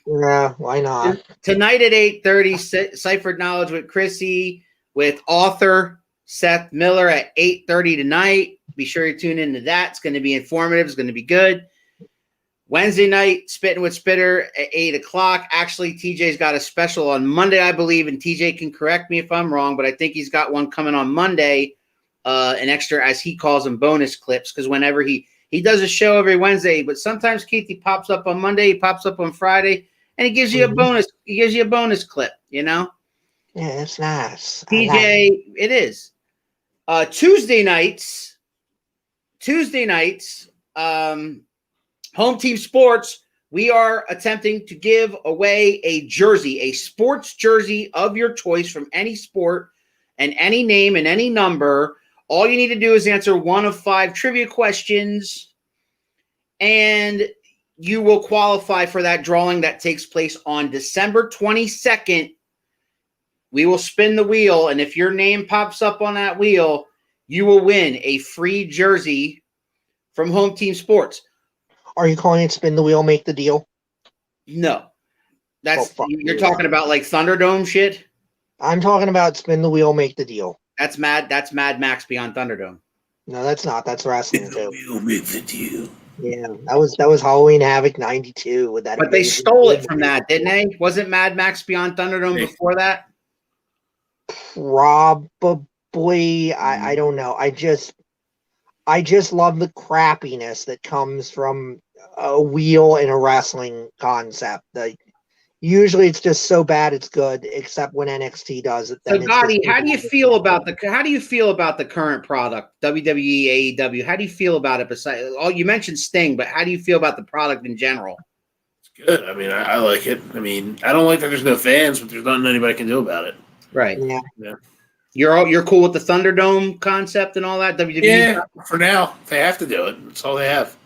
Yeah, why not? Tonight at 8:30, Seifert Knowledge with Chrissy, with author Seth Miller at 8:30 tonight. Be sure to tune into that. It's going to be informative. It's going to be good. Wednesday night, Spitting with Spitter at 8:00. Actually, TJ's got a special on Monday, I believe, and TJ can correct me if I'm wrong, but I think he's got one coming on Monday, an extra, as he calls them, bonus clips, because whenever he does a show every Wednesday, but sometimes, Keith, he pops up on Monday, he pops up on Friday, and he gives you a bonus. He gives you a bonus clip, Yeah, that's nice. TJ, it is. Tuesday nights, Home Team Sports, we are attempting to give away a jersey, a sports jersey of your choice from any sport and any name and any number. All you need to do is answer one of 5 trivia questions, and you will qualify for that drawing that takes place on December 22nd. We will spin the wheel, and if your name pops up on that wheel, you will win a free jersey from Home Team Sports. Are you calling it spin the wheel, make the deal? No. You're talking about like Thunderdome shit? I'm talking about spin the wheel, make the deal. That's Mad Max Beyond Thunderdome. No, that's not. That's wrestling too. Wheel, make the deal. Yeah, that was Halloween Havoc 92 with that. But they stole it from that, didn't they? Wasn't Mad Max Beyond Thunderdome before that? Probably. I don't know. I just love the crappiness that comes from a wheel in a wrestling concept. Like usually it's just so bad it's good, except when NXT does it, So then it's just Gotti, so bad it's how do you feel about the current product, WWE, AEW? How do you feel about it? Besides, oh, you mentioned Sting, but how do you feel about the product in general? It's good. I mean, I like it. I mean, I don't like that there's no fans, but there's nothing anybody can do about it. Right. yeah. Yeah. You're cool with the Thunderdome concept and all that WWE. Yeah. For now, they have to do it. That's all they have.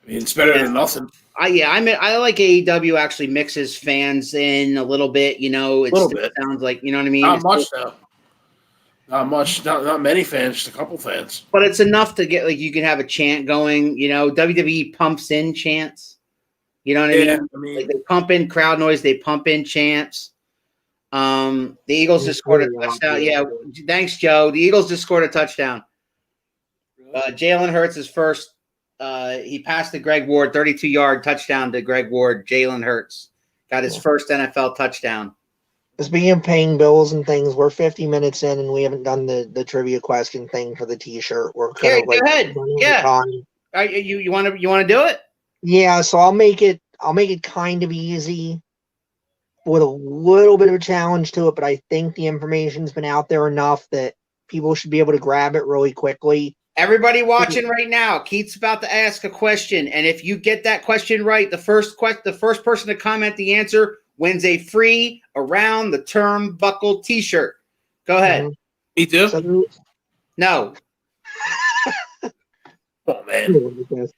I mean, it's better Yeah. than nothing. I like AEW actually mixes fans in a little bit. You know, it Little bit. sounds like, you know what I mean. Not much though. Not much. Not many fans. Just a couple fans. But it's enough to get like you can have a chant going. You know, WWE pumps in chants. You know what I Yeah. mean? I mean, Like they pump in crowd noise. They pump in chants. The Eagles just scored a touchdown. Yeah, thanks, Joe. The Eagles just scored a touchdown. Jalen Hurts is first. He passed to Greg Ward, 32-yard touchdown to Greg Ward. Jalen Hurts got his first NFL touchdown. Speaking of paying bills and things, we're 50 minutes in and we haven't done the trivia question thing for the T-shirt. We're kind of like go ahead. Yeah. time. You want to do it? Yeah, so I'll make it kind of easy with a little bit of a challenge to it, but I think the information's been out there enough that people should be able to grab it really quickly. Everybody watching right now, Keith's about to ask a question, and if you get that question right, the first person to comment the answer wins a free Around the Turnbuckle T-shirt. Go ahead. Mhm. me too. So, No, Oh man. because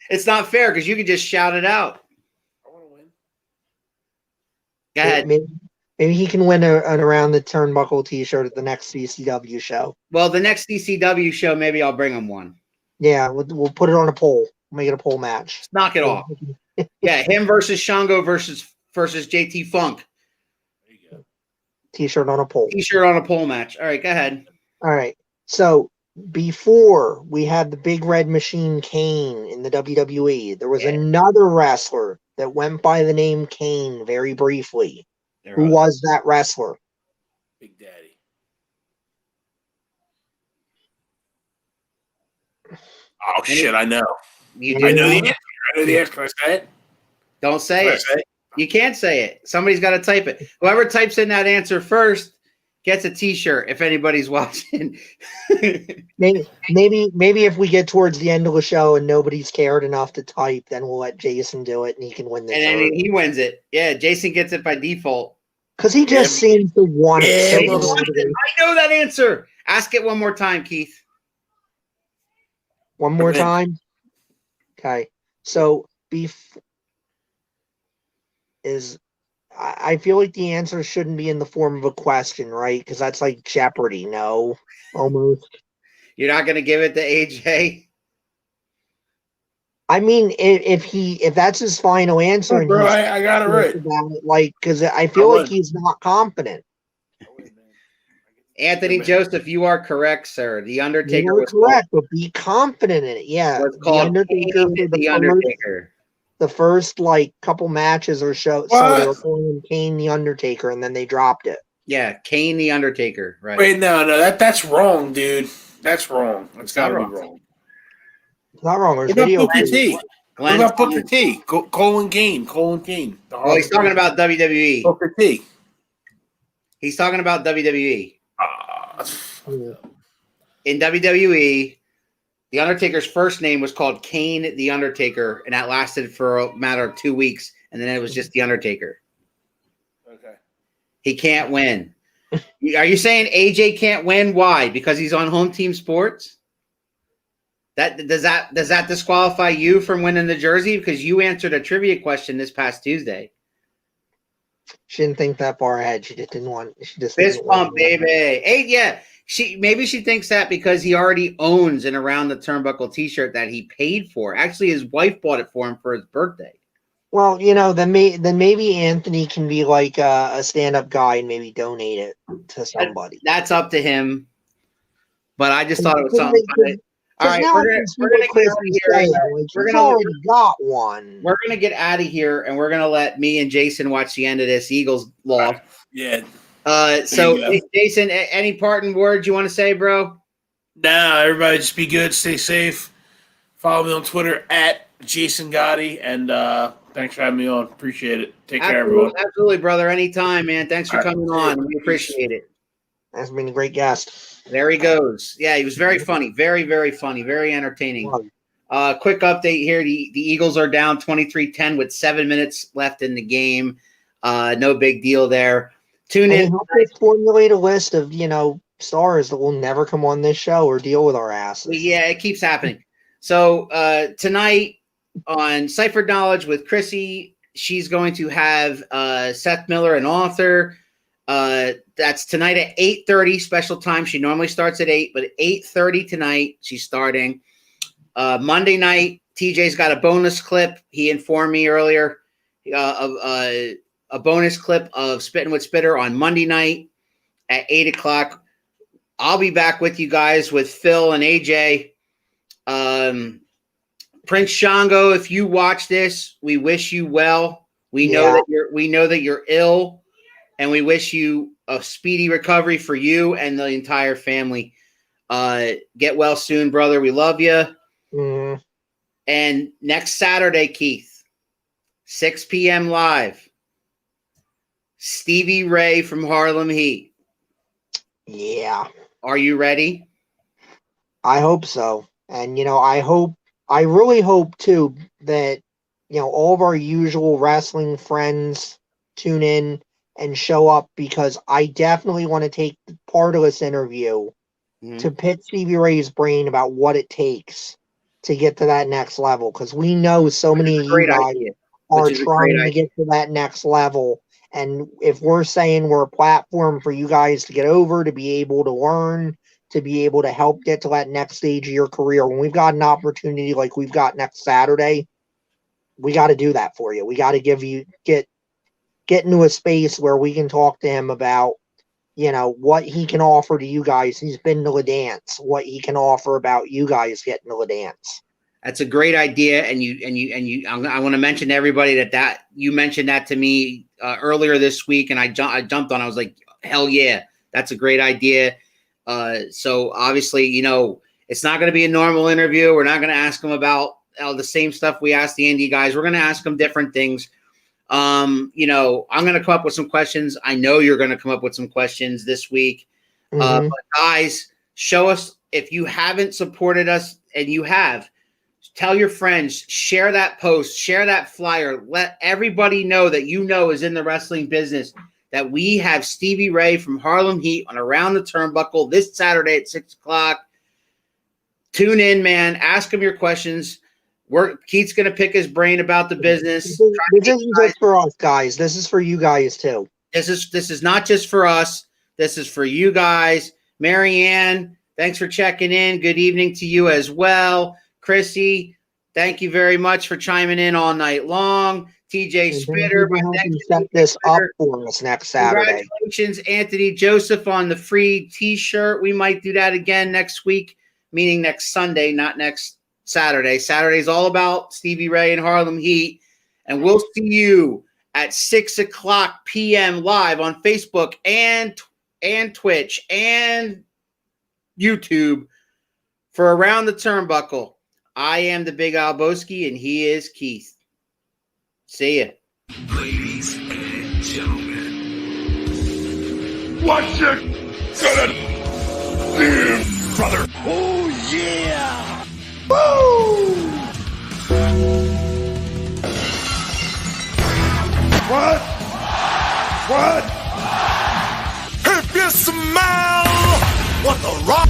it's not fair because you can just shout it out. I want to win. Go ahead. Maybe he can win an Around the Turnbuckle T-shirt at the next CCW show. Well, the next CCW show, maybe I'll bring him one. Yeah, we'll put it on a poll. We'll make it a poll match. Knock it off. Yeah, him versus Shango versus JT Funk. There you go. T-shirt on a poll. T-shirt on a pole match. All right, go ahead. All right. So before we had the Big Red Machine Kane in the WWE, there was another wrestler that went by the name Kane very briefly. Who was that wrestler? Big Daddy. Oh shit! I know. You I know the do? answer. I know the answer. Can I say it? Don't say Can I it. say it? You can't say it. Somebody's got to type it. Whoever types in that answer first gets a T-shirt. If anybody's watching, Maybe if we get towards the end of the show and nobody's cared enough to type, then we'll let Jason do it and he can win the and shirt. then he wins it. Yeah, Jason gets it by default. Because he just seems to want it. Yeah, So well, badly. I know that answer. Ask it one more time, Keith. One more Okay. time. Okay. So I feel like the answer shouldn't be in the form of a question, right? Because that's like Jeopardy, no? Almost. You're not going to give it to AJ? I mean, if that's his final answer, Oh, and bro, he's I got it right. about it, like, because I feel like he's not confident. Anthony Joseph, you are correct, sir. The Undertaker You're was correct, but be confident in it. Yeah, was called the Undertaker. The first like couple matches or so they were calling him Kane the Undertaker, and then they dropped it. Yeah, Kane the Undertaker. Right. Wait, no, that's wrong, dude. That's wrong. That's got to be wrong. It's not wrong. There's What about video. Booker T? What about Booker T? Colin Kane. Well, he's talking about WWE. Booker T. He's talking about WWE. Yeah. In WWE, the Undertaker's first name was called Kane the Undertaker, and that lasted for a matter of 2 weeks, and then it was just the Undertaker. Okay. He can't win. Are you saying AJ can't win? Why? Because he's on Home Team Sports? Does that disqualify you from winning the jersey? Because you answered a trivia question this past Tuesday. She didn't think that far ahead. She just didn't want. She just Fist pump, baby. Hey, yeah. Maybe she thinks that because he already owns an Around the Turnbuckle T-shirt that he paid for. Actually, his wife bought it for him for his birthday. Well, then maybe Anthony can be like a stand-up guy and maybe donate it to somebody. That's up to him. But I just thought it was something. All right, now I can see what Chris is saying. Like, he's already got one. We're gonna get out of here, and we're gonna let me and Jason watch the end of this Eagles loss. Yeah. So, Jason, any parting words you want to say, bro? Nah, everybody just be good, stay safe. Follow me on Twitter at Jason Gotti, and thanks for having me on. Appreciate it. Take care, everyone. Absolutely, brother. Anytime, man. Thanks for coming on. We appreciate it. That's been a great guest. There he goes. Yeah, he was very funny. Very, very funny. Very entertaining. Quick update here. The Eagles are down 23-10 with 7 minutes left in the game. No big deal there. Tune in. Formulate a list of, stars that will never come on this show or deal with our asses. Yeah, it keeps happening. So tonight on Cipher Knowledge with Chrissy, she's going to have Seth Miller, an author. That's tonight at 8:30 special time. She normally starts at 8, but at 8:30 tonight she's starting. Monday night, TJ's got a bonus clip. He informed me earlier of a bonus clip of Spittin' with Spitter on Monday night at 8 o'clock. I'll be back with you guys with Phil and AJ. Prince Shango, if you watch this, we wish you well. We know that you're ill, and we wish you a speedy recovery for you and the entire family. Get well soon, brother. We love you. Mm. And next Saturday, Keith, 6 p.m. live, Stevie Ray from Harlem Heat. Yeah. Are you ready? I hope so. And, I really hope, too, that, all of our usual wrestling friends tune in and show up, because I definitely want to take part of this interview to pick Stevie Ray's brain about what it takes to get to that next level. Because we know so many of you guys are trying to get to that next level. And if we're saying we're a platform for you guys to get over, to be able to learn, to be able to help get to that next stage of your career, when we've got an opportunity like we've got next Saturday, we got to do that for you. We got to get into a space where we can talk to him about, what he can offer to you guys. He's been to the dance, what he can offer about you guys getting to the dance. That's a great idea, and I want to mention to everybody that you mentioned that to me earlier this week, and I jumped on. I was like, hell yeah, that's a great idea. So obviously, it's not going to be a normal interview. We're not going to ask them about the same stuff we asked the indie guys. We're going to ask them different things. I'm going to come up with some questions. I know you're going to come up with some questions this week. But guys, show us if you haven't supported us, and you have. Tell your friends, share that post, share that flyer. Let everybody know that is in the wrestling business, that we have Stevie Ray from Harlem Heat on Around the Turnbuckle this Saturday at 6 o'clock. Tune in, man. Ask him your questions. Keith's going to pick his brain about the business. This isn't just for us, guys. This is for you guys, too. This is not just for us. This is for you guys. Marianne, thanks for checking in. Good evening to you as well. Chrissy, thank you very much for chiming in all night long. TJ Spitter, set this up for us next Saturday. Congratulations, Anthony Joseph, on the free T-shirt. We might do that again next week, meaning next Sunday, not next Saturday. Saturday's all about Stevie Ray and Harlem Heat, and we'll see you at 6 o'clock p.m. live on Facebook and Twitch and YouTube for Around the Turnbuckle. I am the Big Alboski, and he is Keith. See ya. Ladies and gentlemen, what you gonna do, brother? Oh, yeah! Woo! What? If you smell what the rock